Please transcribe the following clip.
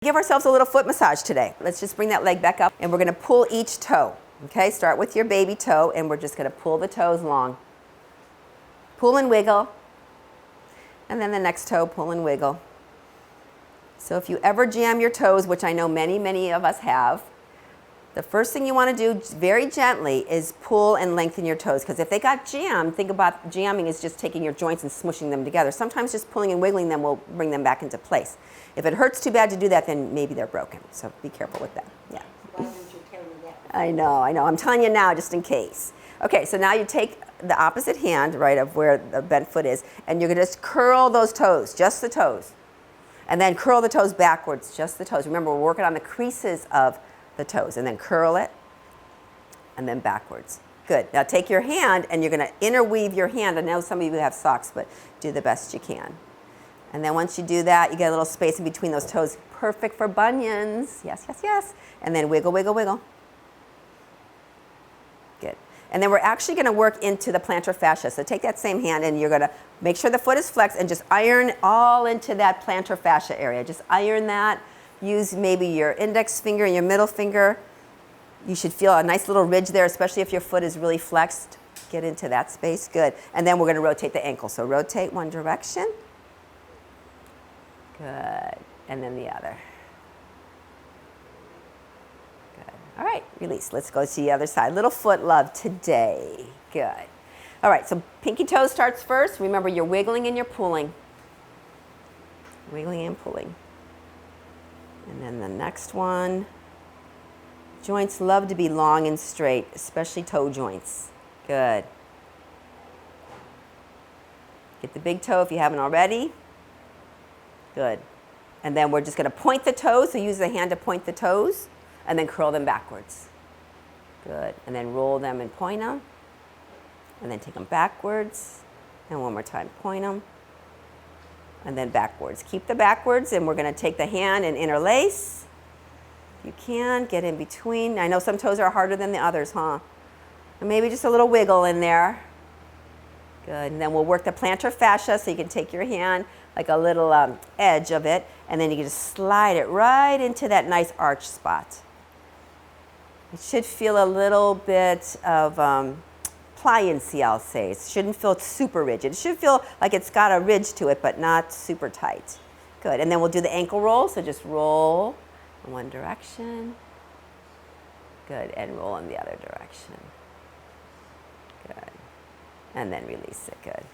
Give ourselves a little foot massage today. Let's just bring that leg back up and we're going to pull each toe. Okay, start with your baby toe and we're just going to pull the toes long. Pull and wiggle. And then the next toe, pull and wiggle. So if you ever jam your toes, which I know many of us have, the first thing you want to do very gently is pull and lengthen your toes, because if they got jammed, think about jamming is just taking your joints and smushing them together. Sometimes just pulling and wiggling them will bring them back into place. If it hurts too bad to do that, then maybe they're broken. So be careful with that. Yeah. Why didn't you tell me that? I know. I'm telling you now just in case. Okay, so now you take the opposite hand, right, of where the bent foot is, and you're going to just curl those toes, just the toes. And then curl the toes backwards, just the toes. Remember, we're working on the creases of the toes. And then curl it, and then backwards. Good. Now take your hand, and you're going to interweave your hand. I know some of you have socks, but do the best you can. And then once you do that, you get a little space in between those toes. Perfect for bunions. Yes, yes, yes. And then wiggle, wiggle, wiggle. Good. And then we're actually going to work into the plantar fascia. So take that same hand and you're going to make sure the foot is flexed and just iron all into that plantar fascia area. Just iron that. Use maybe your index finger and your middle finger. You should feel a nice little ridge there, especially if your foot is really flexed. Get into that space. Good. And then we're going to rotate the ankle. So rotate one direction. Good. And then the other. All right, release. Let's go to the other side. Little foot love today. Good. All right, so pinky toe starts first. Remember, you're wiggling and you're pulling. Wiggling and pulling. And then the next one. Joints love to be long and straight, especially toe joints. Good. Get the big toe if you haven't already. Good. And then we're just going to point the toes, so use the hand to point the toes. And then curl them backwards. Good. And then roll them and point them. And then take them backwards. And one more time, point them. And then backwards. Keep the backwards, and we're going to take the hand and interlace. If you can, get in between. I know some toes are harder than the others, huh? And maybe just a little wiggle in there. Good. And then we'll work the plantar fascia, so you can take your hand, like a little edge of it, and then you can just slide it right into that nice arch spot. It should feel a little bit of pliancy, I'll say. It shouldn't feel super rigid. It should feel like it's got a ridge to it, but not super tight. Good. And then we'll do the ankle roll. So just roll in one direction. Good. And roll in the other direction. Good. And then release it. Good.